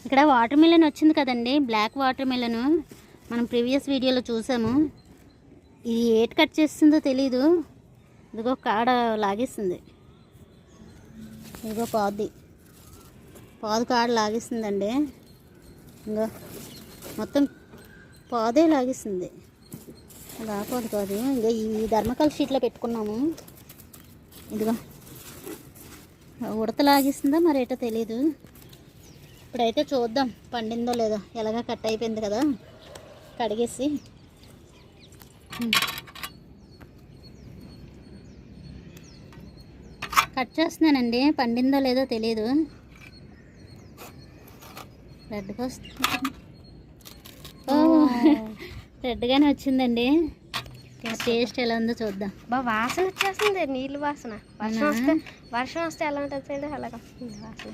ఇక్కడ water melon వచ్చింది కదండి, బ్లాక్ వాటర్ మిలన్ మనం ప్రీవియస్ వీడియోలో చూసాము. ఇది ఏటి కట్ చేస్తుందో తెలీదు. ఇదిగో కాడ లాగేస్తుంది, ఇదిగో పాదు కాడ లాగేస్తుందండి. ఇంకా మొత్తం పాదే లాగేస్తుంది. రాకపోదు కాదు. ఇంకా ఈ ధర్మకాల షీట్లో పెట్టుకున్నాము. ఇదిగో ఉడత లాగేస్తుందా మరేటో తెలీదు. ఇప్పుడైతే చూద్దాం పండిందో లేదో. ఎలాగా కట్ అయిపోయింది కదా, కడిగేసి కట్ చేస్తున్నానండి. పండిందో లేదో తెలియదు. రెడ్గా వస్తుంది. రెడ్గానే వచ్చిందండి. టేస్ట్ ఎలా ఉందో చూద్దాం. వాసన వచ్చేస్తుంది, నీళ్ళు వాసన. వర్షం వస్తే ఎలా ఉంటుంది అలాగ వస్తుంది వాసన.